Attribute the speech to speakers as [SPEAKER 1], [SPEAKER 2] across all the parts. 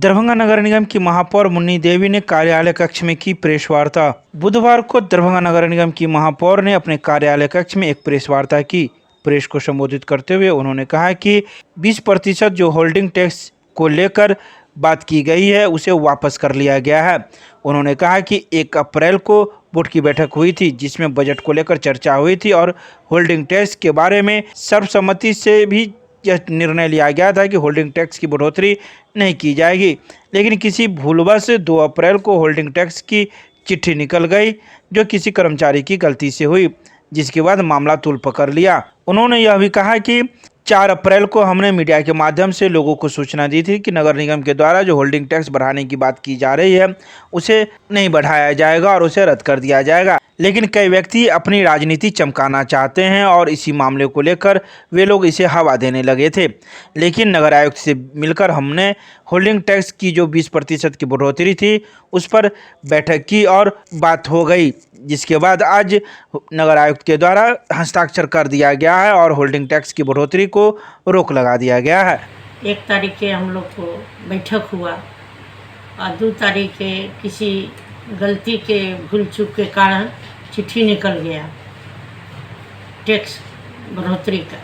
[SPEAKER 1] दरभंगा नगर निगम की महापौर मुन्नी देवी ने कार्यालय कक्ष में की प्रेस वार्ता। बुधवार को दरभंगा नगर निगम की महापौर ने अपने कार्यालय कक्ष में एक प्रेस वार्ता की। प्रेस को संबोधित करते हुए उन्होंने कहा कि 20% जो होल्डिंग टैक्स को लेकर बात की गई है उसे वापस कर लिया गया है। उन्होंने कहा कि 1 अप्रैल को बोर्ड की बैठक हुई थी जिसमें बजट को लेकर चर्चा हुई थी और होल्डिंग टैक्स के बारे में सर्वसम्मति से भी यह निर्णय लिया गया था कि होल्डिंग टैक्स की बढ़ोतरी नहीं की जाएगी, लेकिन किसी भूलवश 2 अप्रैल को होल्डिंग टैक्स की चिट्ठी निकल गई जो किसी कर्मचारी की गलती से हुई, जिसके बाद मामला तूल पकड़ लिया। उन्होंने यह भी कहा कि 4 अप्रैल को हमने मीडिया के माध्यम से लोगों को सूचना दी थी कि नगर निगम के द्वारा जो होल्डिंग टैक्स बढ़ाने की बात की जा रही है उसे नहीं बढ़ाया जाएगा और उसे रद्द कर दिया जाएगा, लेकिन कई व्यक्ति अपनी राजनीति चमकाना चाहते हैं और इसी मामले को लेकर वे लोग इसे हवा देने लगे थे। लेकिन नगर आयुक्त से मिलकर हमने होल्डिंग टैक्स की जो 20% की बढ़ोतरी थी उस पर बैठक की और बात हो गई, जिसके बाद आज नगर आयुक्त के द्वारा हस्ताक्षर कर दिया गया है और होल्डिंग टैक्स की बढ़ोतरी को रोक लगा दिया गया है।
[SPEAKER 2] 1 तारीख के हम लोग को बैठक हुआ और 2 तारीख के किसी गलती के भूल चूक के कारण चिट्ठी निकल गया टैक्स बढ़ोतरी का।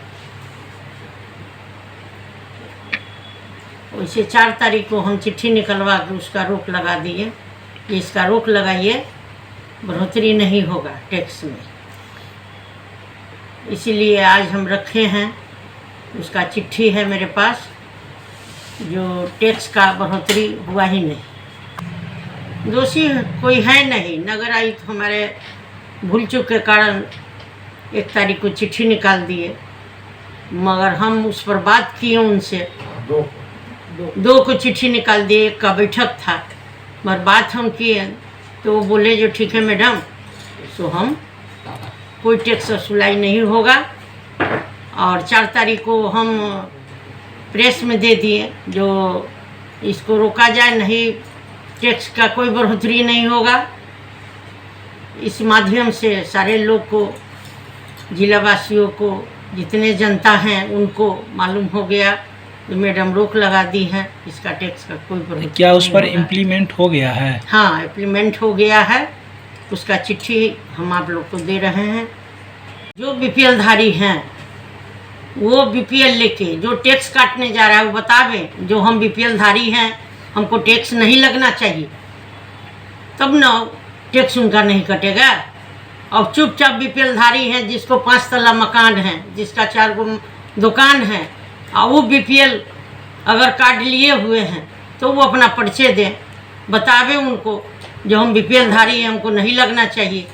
[SPEAKER 2] वैसे 4 तारीख को हम चिट्ठी निकलवा के उसका रोक लगा दिए कि इसका रोक लगाइए, बढ़ोतरी नहीं होगा टैक्स में। इसीलिए आज हम रखे हैं, उसका चिट्ठी है मेरे पास जो टैक्स का बढ़ोतरी हुआ ही नहीं। दोषी कोई है नहीं, नगर आयुक्त हमारे भूल चूक के कारण 1 तारीख को चिट्ठी निकाल दिए, मगर हम उस पर बात किए उनसे। 2 को चिट्ठी निकाल दिए, 1 का बैठक था, मगर बात हम किए तो वो बोले जो ठीक है मैडम, सो हम कोई टैक्स वसूलाई नहीं होगा। और 4 तारीख को हम प्रेस में दे दिए जो इसको रोका जाए, नहीं टैक्स का कोई बढ़ोतरी नहीं होगा। इस माध्यम से सारे लोग को, जिलावासियों को, जितने जनता हैं उनको मालूम हो गया कि मैडम रोक लगा दी है, इसका टैक्स का कोई बढ़ोतरी।
[SPEAKER 3] क्या उस पर इम्प्लीमेंट हो गया है?
[SPEAKER 2] हाँ, इम्प्लीमेंट हो गया है। उसका चिट्ठी हम आप लोग को दे रहे हैं। जो बीपीएल धारी हैं वो बीपीएल लेके जो टैक्स काटने जा रहा है वो बतावें जो हम बीपीएल धारी हैं, हमको टैक्स नहीं लगना चाहिए, तब ना टैक्स उनका नहीं कटेगा। और चुपचाप बीपीएल धारी हैं जिसको 5 तला मकान है, जिसका 4 गो दुकान है, और वो बीपीएल अगर कार्ड लिए हुए हैं तो वो अपना पर्चे दें, बतावें उनको जो हम बीपीएल धारी हैं, हमको नहीं लगना चाहिए।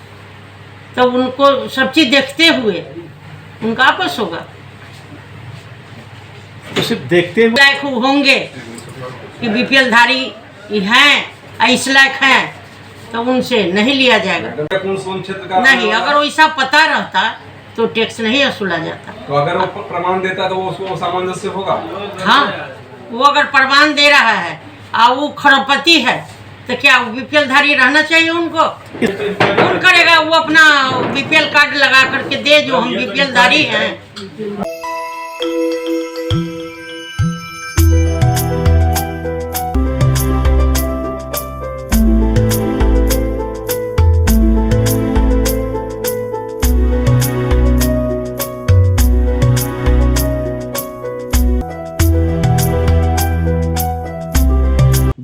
[SPEAKER 2] तो उनको सब चीज़ देखते हुए उनका आपस होगा,
[SPEAKER 3] उसे देखते हुए
[SPEAKER 2] लायक होंगे कि बीपीएल धारी हैं, इस लायक हैं, तो उनसे नहीं लिया जाएगा। नहीं, अगर वैसा पता रहता तो टैक्स नहीं वसूला जाता।
[SPEAKER 4] तो अगर वो प्रमाण देता तो वो उसको सामंजस्य होगा।
[SPEAKER 2] हाँ, वो अगर प्रमाण दे रहा है और वो खरबपति है तो क्या वो बीपीएल धारी रहना चाहिए उनको? कौन करेगा? वो अपना बीपीएल कार्ड लगा करके दे जो हम बीपीएल धारी हैं।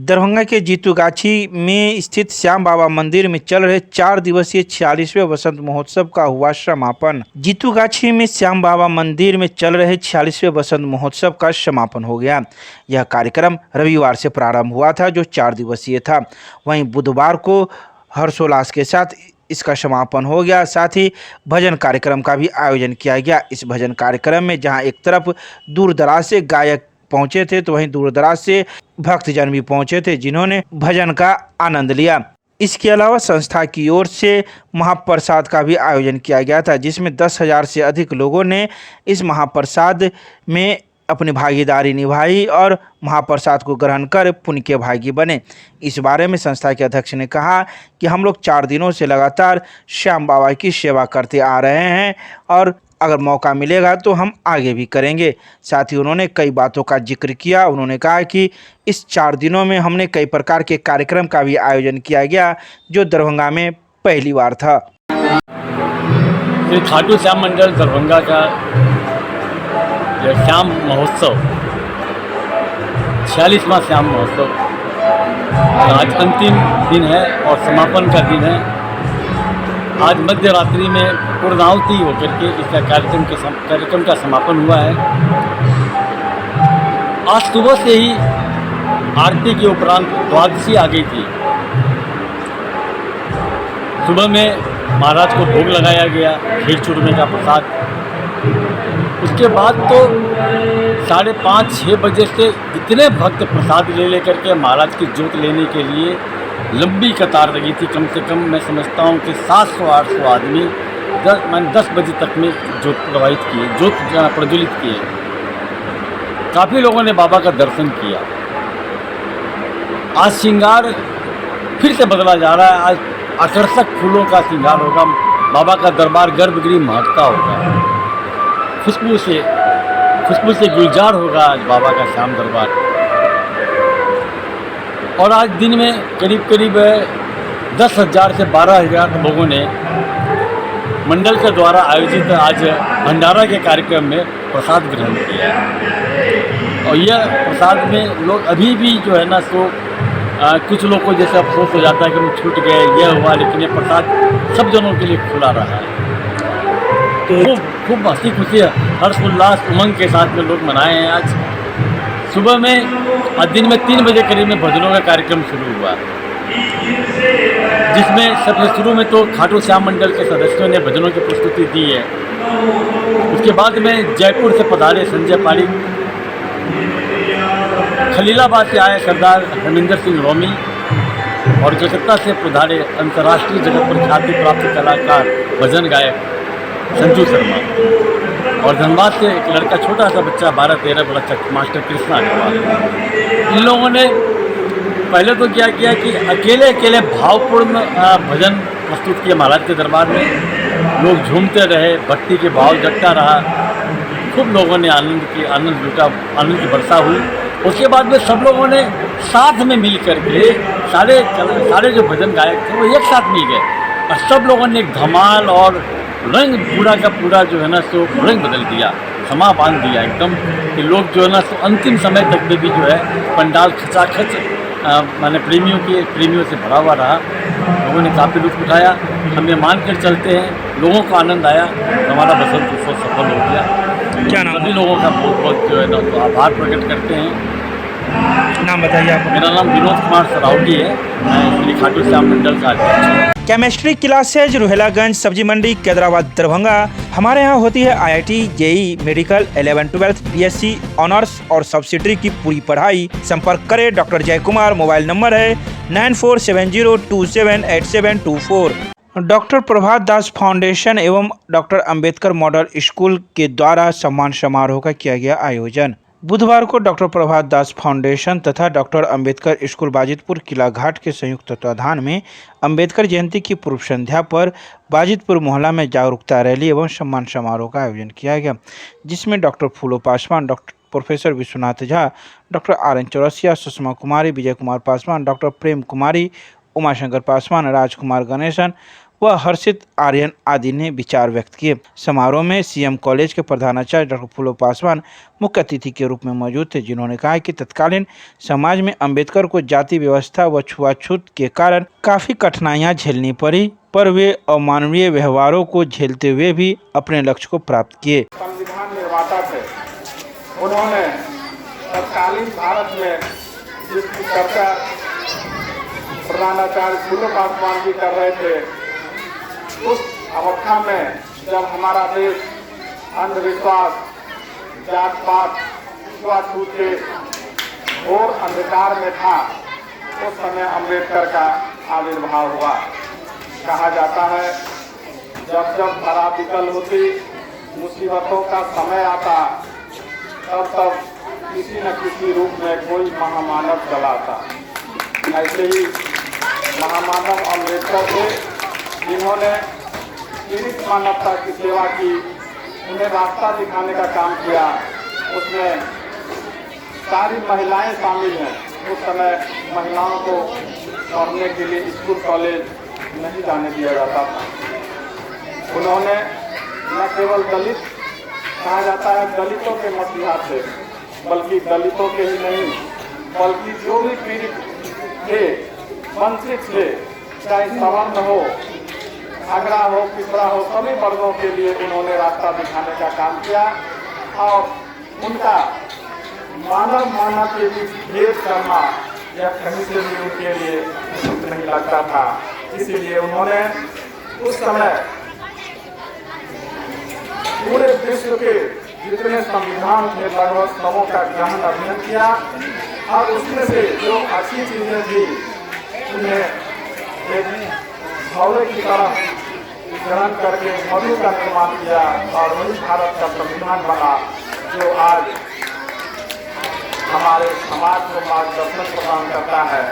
[SPEAKER 1] दरभंगा के जीतूगाछी में स्थित श्याम बाबा मंदिर में चल रहे 4 दिवसीय 46वें वसंत महोत्सव का हुआ समापन। जीतूगाछी में श्याम बाबा मंदिर में चल रहे 46वें वसंत महोत्सव का समापन हो गया। यह कार्यक्रम रविवार से प्रारंभ हुआ था जो 4 दिवसीय था। वहीं बुधवार को हर्षोल्लास के साथ इसका समापन हो गया। साथ ही भजन कार्यक्रम का भी आयोजन किया गया। इस भजन कार्यक्रम में जहां एक तरफ दूर दराज से गायक पहुंचे थे तो वहीं दूर दराज से भक्तजन भी पहुंचे थे जिन्होंने भजन का आनंद लिया। इसके अलावा संस्था की ओर से महाप्रसाद का भी आयोजन किया गया था जिसमें 10,000 से अधिक लोगों ने इस महाप्रसाद में अपनी भागीदारी निभाई और महाप्रसाद को ग्रहण कर पुण्य के भागी बने। इस बारे में संस्था के अध्यक्ष ने कहा कि हम लोग 4 दिनों से लगातार श्याम बाबा की सेवा करते आ रहे हैं और अगर मौका मिलेगा तो हम आगे भी करेंगे। साथ ही उन्होंने कई बातों का जिक्र किया। उन्होंने कहा कि इस 4 दिनों में हमने कई प्रकार के कार्यक्रम का भी आयोजन किया गया, जो दरभंगा में पहली बार था।
[SPEAKER 5] श्री खाटू श्याम मंडल दरभंगा का यह श्याम महोत्सव 46वां श्याम महोत्सव आज अंतिम दिन है और समापन का दिन है। आज मध्य रात्रि में पूर्णाहुति होकर के इस कार्यक्रम का समापन हुआ है। आज सुबह से ही आरती के उपरांत द्वादशी आ गई थी। सुबह में महाराज को भोग लगाया गया, खीर चूरमे का प्रसाद। उसके बाद तो 5:30-6 बजे से इतने भक्त प्रसाद लेकर के महाराज की जोत लेने के लिए लंबी कतार लगी थी। कम से कम मैं समझता हूँ कि 700-800 आदमी 10 बजे तक में जोत प्रज्वलित किए। काफ़ी लोगों ने बाबा का दर्शन किया। आज श्रृंगार फिर से बदला जा रहा है। आज आकर्षक फूलों का श्रृंगार होगा। बाबा का दरबार गर्भगृह महकता होगा। खुशबू से गुलजार होगा आज बाबा का श्याम दरबार। और आज दिन में करीब 10,000 से 12,000 लोगों ने मंडल के द्वारा आयोजित आज भंडारा के कार्यक्रम में प्रसाद ग्रहण किया। और यह प्रसाद में लोग अभी भी जो है ना सो कुछ लोग को जैसे अफसोस हो जाता है कि हम छूट गए, यह हुआ, लेकिन ये प्रसाद सब जनों के लिए खुला रहा है। तो खूब हंसी खुशी हर्षोल्लास उमंग के साथ में लोग मनाए हैं। आज सुबह में और दिन में 3 बजे करीब में भजनों का कार्यक्रम शुरू हुआ, जिसमें सबसे शुरू में तो खाटू श्याम मंडल के सदस्यों ने भजनों की प्रस्तुति दी है। उसके बाद में जयपुर से पधारे संजय पारी, खलीलाबाद से आए सरदार हरमिंदर सिंह रोमी और कलकत्ता से पधारे अंतर्राष्ट्रीय जगत पर ख्याति प्राप्त कलाकार भजन गायक संजू शर्मा और धनबाद से एक लड़का, छोटा सा बच्चा 12-13 वर्ष का मास्टर कृष्णा अग्रवाल। इन लोगों ने पहले तो क्या किया कि अकेले भावपूर्ण भजन प्रस्तुत किए महाराज के दरबार में। लोग झूमते रहे, भक्ति के भाव जगता रहा। खूब लोगों ने आनंद लूटा, आनंद की वर्षा हुई। उसके बाद में सब लोगों ने साथ में मिल करके सारे जो भजन गायक थे वो एक साथ मिल गए और सब लोगों ने एक धमाल और रंग पूरा का पूरा जो है ना सो रंग बदल दिया, समा बांध दिया एकदम कि लोग जो है ना सो अंतिम समय तक में भी जो है पंडाल खचाखच माने प्रेमियों से भरा हुआ रहा। लोगों ने काफ़ी लुत्फ उठाया। हम ये मान कर चलते हैं, लोगों को आनंद आया, हमारा बसंत उत्सव सफल हो गया।
[SPEAKER 1] क्या नाम?
[SPEAKER 5] सभी लोगों का बहुत जो है ना तो आभार प्रकट करते हैं।
[SPEAKER 1] नाम बताइए आप।
[SPEAKER 5] मेरा नाम विनोद कुमार सरावगी है। मैं श्री खाटू श्याम मंडल का अध्यक्ष हूँ।
[SPEAKER 1] केमिस्ट्री क्लासेज रुहेलागंज सब्जी मंडी कैदराबाद दरभंगा। हमारे यहाँ होती है IIT, JEE, medical, 11-12, BSc honours और सब्सिडरी की पूरी पढ़ाई। संपर्क करें डॉक्टर जय कुमार। मोबाइल नंबर है 9470278724। डॉक्टर प्रभात दास फाउंडेशन एवं डॉक्टर अंबेडकर मॉडल स्कूल के द्वारा सम्मान समारोह का किया गया आयोजन। बुधवार को डॉक्टर प्रभात दास फाउंडेशन तथा डॉक्टर अंबेडकर स्कूल बाजितपुर किला घाट के संयुक्त तत्वाधान में अंबेडकर जयंती की पूर्व संध्या पर बाजितपुर मोहल्ला में जागरूकता रैली एवं सम्मान समारोह का आयोजन किया गया, जिसमें doctor Phulo Paswan, doctor professor Vishwanath Jha, doctor RN Chaurasia, Sushma Kumari, Vijay Kumar Paswan, doctor Prem Kumari, Umashankar Paswan, Rajkumar Ganesan व हर्षित आर्यन आदि ने विचार व्यक्त किए। समारोह में CM कॉलेज के प्रधानाचार्य डॉक्टर फूलो पासवान मुख्य अतिथि के रूप में मौजूद थे, जिन्होंने कहा कि तत्कालीन समाज में अंबेडकर को जाति व्यवस्था व छुआछूत के कारण काफ़ी कठिनाइयां झेलनी पड़ी, पर वे अमानवीय व्यवहारों को झेलते हुए भी अपने लक्ष्य को प्राप्त किए।
[SPEAKER 6] संविधान निर्माता थे, उन्होंने तत्कालीन भारत में जिसकी चर्चा प्रधानाचार्य फूलो पासवान भी कर रहे थे, उस अवस्था में जब हमारा देश अंधविश्वास, जात पात, छुआछूत के घोर अंधकार में था, उस समय अंबेडकर का आविर्भाव हुआ। कहा जाता है जब जब बड़ा विकल होती, मुसीबतों का समय आता, तब किसी न किसी रूप में कोई महामानव चलाता। ऐसे ही महामानव अम्बेडकर थे, जिन्होंने पीड़ित मानवता की सेवा की, उन्हें रास्ता दिखाने का काम किया। उसमें सारी महिलाएं शामिल हैं। उस समय महिलाओं को पढ़ने के लिए स्कूल कॉलेज नहीं जाने दिया जाता था। उन्होंने न केवल दलित कहा जाता है दलितों के मसीहा थे, बल्कि दलितों के ही नहीं बल्कि जो भी पीड़ित थे, वंचित थे, चाहे सवर्ण हो, आगरा हो, पिछड़ा हो, सभी वर्गों के लिए उन्होंने रास्ता दिखाने का काम किया। और उनका मानव के बीच भेद करना या कहीं से भी उनके लिए उचित नहीं लगता था। इसीलिए उन्होंने उस समय पूरे विश्व के जितने संविधान थे लगभग सबों का गहन अध्ययन किया और उसमें से जो अच्छी चीजें थी उन्हें एक भौले की तरह ग्रहण करके मधु का निर्माण किया और वही भारत का संविधान बना जो आज हमारे समाज को मार्गदर्शन प्रदान करता है।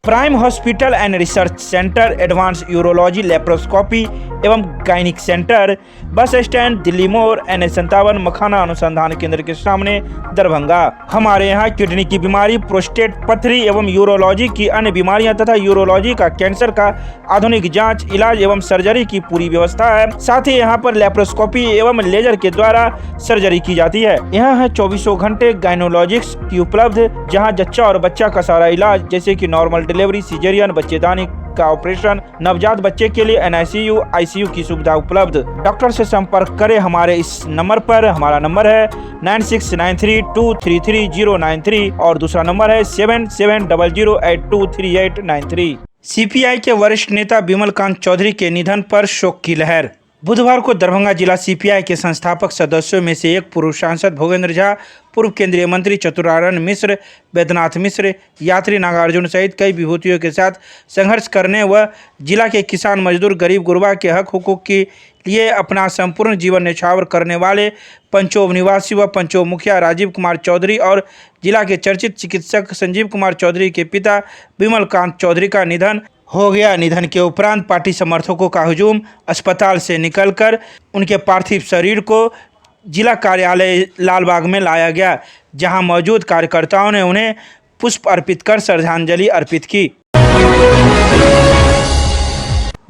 [SPEAKER 1] Prime hospital and research centre, advance urology, laparoscopy एवं gynaec centre, bus stand, Delhi मोड़, NH57, मखाना अनुसंधान केंद्र के सामने, दरभंगा। हमारे यहाँ किडनी की बीमारी, प्रोस्टेट, पथरी एवं यूरोलॉजी की अन्य बीमारियां तथा यूरोलॉजी का कैंसर का आधुनिक जांच, इलाज एवं सर्जरी की पूरी व्यवस्था है। साथ ही यहाँ पर लेप्रोस्कोपी एवं लेजर के द्वारा सर्जरी की जाती है। यहाँ है 24 घंटे गायनोलॉजिक्स की उपलब्ध, जहाँ जच्चा और बच्चा का सारा इलाज जैसे कि नॉर्मल डिलीवरी, सिजेरियन, बच्चेदानी का ऑपरेशन, नवजात बच्चे के लिए NICU, ICU की सुविधा उपलब्ध। डॉक्टर से संपर्क करें हमारे इस नंबर पर। हमारा नंबर है 9693233093 और दूसरा नंबर है 7700823893। CPI के वरिष्ठ नेता बिमल कांत चौधरी के निधन पर शोक की लहर। बुधवार को दरभंगा जिला CPI के संस्थापक सदस्यों में से एक पूर्व सांसद भोगेंद्र झा, पूर्व केंद्रीय मंत्री चतुरानंद मिश्र, वैद्यनाथ मिश्र, यात्री नागार्जुन सहित कई विभूतियों के साथ संघर्ष करने व जिला के किसान, मजदूर, गरीब गुरबा के हक हुकूक के लिए अपना संपूर्ण जीवन न्यौछावर करने वाले पंचोब निवासी व पंचोब मुखिया राजीव कुमार चौधरी और जिला के चर्चित चिकित्सक संजीव कुमार चौधरी के पिता बिमल कांत चौधरी का निधन हो गया। निधन के उपरांत पार्टी समर्थकों का हुजूम, अस्पताल से निकलकर उनके पार्थिव शरीर को जिला कार्यालय लालबाग में लाया गया, जहां मौजूद कार्यकर्ताओं ने उन्हें पुष्प अर्पित कर श्रद्धांजलि अर्पित की।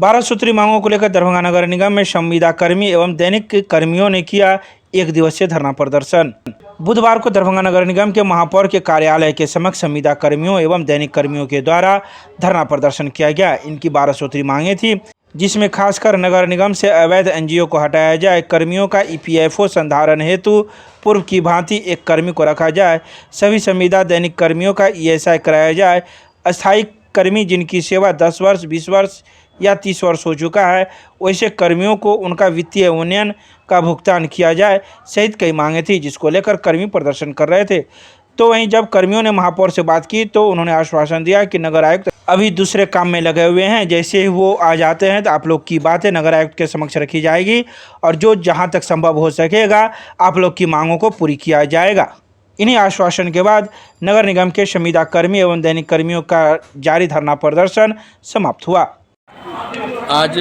[SPEAKER 1] 12 सूत्री मांगों को लेकर दरभंगा नगर निगम में संविदा कर्मी एवं दैनिक कर्मियों ने किया एक दिवसीय धरना प्रदर्शन। बुधवार को दरभंगा नगर निगम के महापौर के कार्यालय के समक्ष संविदा कर्मियों एवं दैनिक कर्मियों के द्वारा धरना प्रदर्शन किया गया। इनकी 12 सूत्री मांगे थी, जिसमें खासकर नगर निगम से अवैध NGO को हटाया जाए, कर्मियों का EPFO संधारण हेतु पूर्व की भांति एक कर्मी को रखा जाए, सभी संविदा दैनिक कर्मियों का ESI कराया जाए, अस्थायी कर्मी जिनकी सेवा 10 वर्ष, 20 वर्ष या 30 वर्ष हो चुका है, वैसे कर्मियों को उनका वित्तीय उन्नयन का भुगतान किया जाए सहित कई मांगे थी, जिसको लेकर कर्मी प्रदर्शन कर रहे थे। तो वहीं जब कर्मियों ने महापौर से बात की तो उन्होंने आश्वासन दिया कि नगर आयुक्त अभी दूसरे काम में लगे हुए हैं, जैसे ही वो आ जाते हैं तो आप लोग की बातें नगर आयुक्त के समक्ष रखी जाएगी और जो जहां तक संभव हो सकेगा आप लोग की मांगों को पूरी किया जाएगा। इन्हीं आश्वासन के बाद नगर निगम के संविदा कर्मी एवं दैनिक कर्मियों का जारी धरना प्रदर्शन समाप्त हुआ।
[SPEAKER 5] आज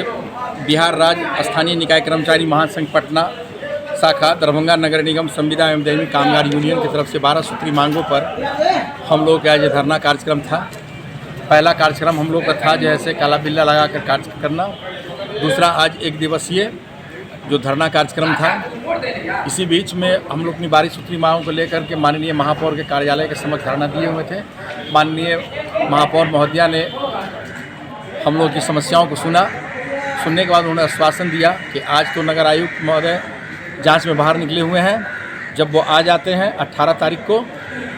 [SPEAKER 5] बिहार राज्य स्थानीय निकाय कर्मचारी महासंघ पटना शाखा दरभंगा नगर निगम संविदा एवं दैनिक कामगार यूनियन की तरफ से 12 सूत्री मांगों पर हम लोग का आज धरना कार्यक्रम था। पहला कार्यक्रम हम लोग का था जैसे काला बिल्ला लगाकर कार्य करना, दूसरा आज एक दिवसीय जो धरना कार्यक्रम था। इसी बीच में हम लोग अपनी 12 सूत्री मांगों को लेकर के माननीय महापौर के कार्यालय के समक्ष धरना दिए हुए थे। माननीय महापौर महोदया ने हम लोग की समस्याओं को सुनने के बाद उन्होंने आश्वासन दिया कि आज तो नगर आयुक्त महोदय जांच में बाहर निकले हुए हैं, जब वो आ जाते हैं 18 तारीख को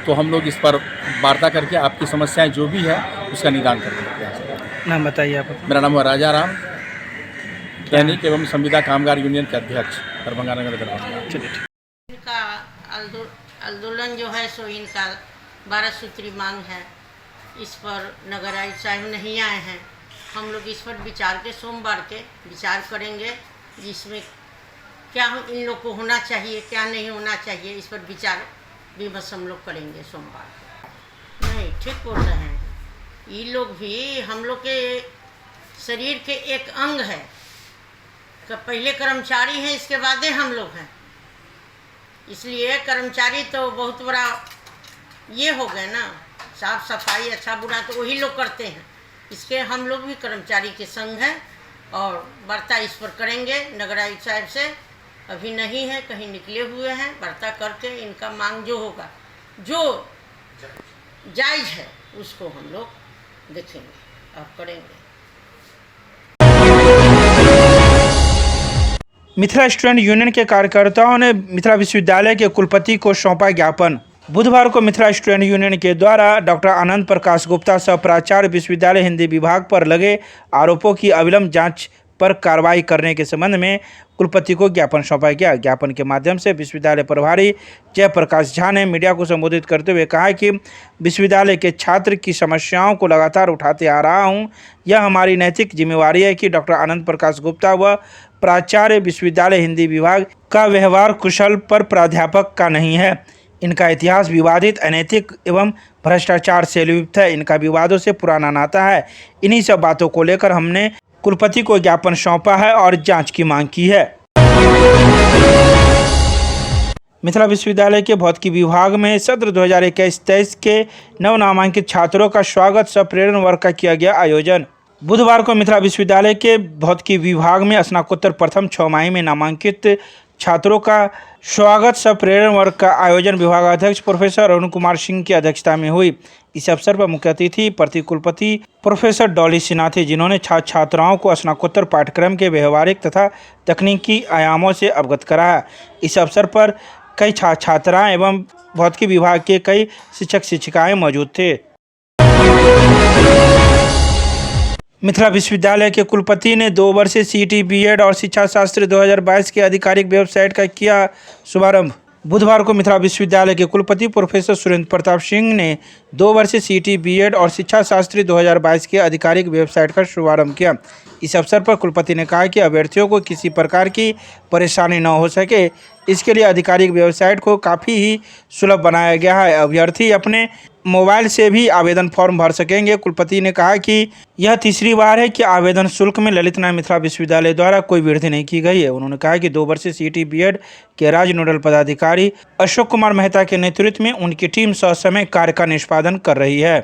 [SPEAKER 5] तो हम लोग इस पर वार्ता करके आपकी समस्याएं जो भी है उसका निदान करने का प्रयास करेंगे। नाम बताइए आप। मेरा नाम है राजा राम, दैनिक एवं संविदा कामगार यूनियन के अध्यक्ष दरभंगा नगर दरभंगा।
[SPEAKER 2] इनका आंदोलन जो है सो इनका 12 सूत्री मांग है, इस पर नगर आयुक्त साहब नहीं आए हैं। हम लोग इस पर विचार के सोमवार के विचार करेंगे, जिसमें क्या इन लोग को होना चाहिए क्या नहीं होना चाहिए, इस पर विचार विमर्श हम लोग करेंगे सोमवार। नहीं ठीक बोल रहे हैं, ये लोग भी हम लोग के शरीर के एक अंग है, पहले कर्मचारी हैं, इसके बाद हम लोग हैं, इसलिए कर्मचारी तो बहुत बड़ा ये हो गए ना, साफ सफाई अच्छा बुरा तो वही लोग करते हैं, इसके हम लोग भी कर्मचारी के संग हैं और वार्ता इस पर करेंगे नगर आयुक्त साहब से। अभी नहीं है, कहीं निकले हुए हैं, वार्ता करके इनका मांग जो होगा, जो जायज़ है उसको हम लोग देखेंगे और करेंगे।
[SPEAKER 1] मिथिला स्टूडेंट यूनियन के कार्यकर्ताओं ने मिथिला विश्वविद्यालय के कुलपति को सौंपा ज्ञापन। बुधवार को मिथिला स्टूडेंट यूनियन के द्वारा डॉक्टर आनंद प्रकाश गुप्ता सह प्राचार्य विश्वविद्यालय हिंदी विभाग पर लगे आरोपों की अविलंब जांच पर कार्रवाई करने के संबंध में कुलपति को ज्ञापन सौंपा गया। ज्ञापन के माध्यम से विश्वविद्यालय प्रभारी जयप्रकाश झा ने मीडिया को संबोधित करते हुए कहा कि विश्वविद्यालय के छात्र की समस्याओं को लगातार उठाते आ रहा हूं। यह हमारी नैतिक जिम्मेवारी है कि डॉक्टर आनंद प्रकाश गुप्ता व प्राचार्य विश्वविद्यालय हिंदी विभाग का व्यवहार कुशल पर प्राध्यापक का नहीं है। इनका इतिहास विवादित, अनैतिक एवं भ्रष्टाचार से लिप्त है। इनका विवादों से पुराना नाता है। इन्हीं सब बातों को लेकर हमने कुलपति को ज्ञापन सौंपा है और जांच की मांग की है। मिथिला विश्वविद्यालय के भौतिकी विभाग में सत्र 2021-23 के नवनामांकित छात्रों का स्वागत सह प्रेरण वर्ग का किया गया आयोजन। बुधवार को मिथिला विश्वविद्यालय के भौतिकी विभाग में स्नातकोत्तर प्रथम 6 माही में नामांकित छात्रों का स्वागत सह प्रेरण वर्ग का आयोजन विभागाध्यक्ष प्रोफेसर अरुण कुमार सिंह की अध्यक्षता में हुई। इस अवसर पर मुख्य अतिथि प्रति कुलपति प्रोफेसर डॉली सिन्हा थे, जिन्होंने छात्र छात्राओं को स्नातकोत्तर पाठ्यक्रम के व्यवहारिक तथा तकनीकी आयामों से अवगत कराया। इस अवसर पर कई छात्र छात्राएं एवं भौतिकी विभाग के कई शिक्षक शिक्षिकाएं मौजूद थे। मिथिला विश्वविद्यालय के कुलपति ने 2 वर्षीय सीईटी बीएड और शिक्षा शास्त्र 2022 के आधिकारिक वेबसाइट का किया शुभारंभ। बुधवार को मिथिला विश्वविद्यालय के कुलपति प्रोफेसर सुरेंद्र प्रताप सिंह ने 2 वर्षीय सीईटी बीएड और शिक्षा शास्त्री 2022 के आधिकारिक वेबसाइट का शुभारंभ किया। इस अवसर पर कुलपति ने कहा कि अभ्यर्थियों को किसी प्रकार की परेशानी न हो सके, इसके लिए आधिकारिक वेबसाइट को काफ़ी ही सुलभ बनाया गया है। अभ्यर्थी अपने मोबाइल से भी आवेदन फॉर्म भर सकेंगे। कुलपति ने कहा कि यह तीसरी बार है कि आवेदन शुल्क में ललित नारायण मिथिला विश्वविद्यालय द्वारा कोई वृद्धि नहीं की गई है। उन्होंने कहा कि 2 वर्षीय सीईटी बीएड के राज्य नोडल पदाधिकारी अशोक कुमार मेहता के नेतृत्व में उनकी टीम ससमय कार्य का निष्पादन कर रही है।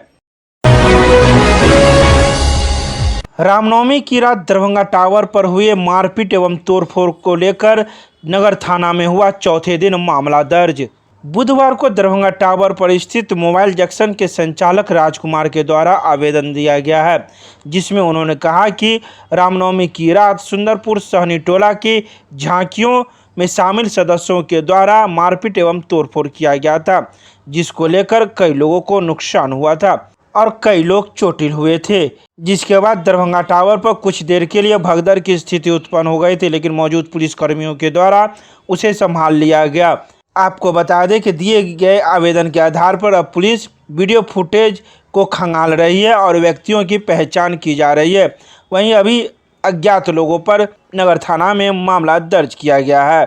[SPEAKER 1] रामनवमी की रात दरभंगा टावर पर हुए मारपीट एवं तोड़फोड़ को लेकर नगर थाना में हुआ चौथे दिन मामला दर्ज। बुधवार को दरभंगा टावर पर स्थित मोबाइल जंक्शन के संचालक राजकुमार के द्वारा आवेदन दिया गया है, जिसमें उन्होंने कहा कि रामनवमी की रात सुंदरपुर सहनी टोला की झांकियों में शामिल सदस्यों के द्वारा मारपीट एवं तोड़फोड़ किया गया था, जिसको लेकर कई लोगों को नुकसान हुआ था और कई लोग चोटिल हुए थे। जिसके बाद दरभंगा टावर पर कुछ देर के लिए भगदड़ की स्थिति उत्पन्न हो गई थी, लेकिन मौजूद पुलिसकर्मियों के द्वारा उसे संभाल लिया गया। आपको बता दें कि दिए गए आवेदन के आधार पर अब पुलिस वीडियो फुटेज को खंगाल रही है और व्यक्तियों की पहचान की जा रही है। वहीं अभी अज्ञात लोगों पर नगर थाना में मामला दर्ज किया गया है।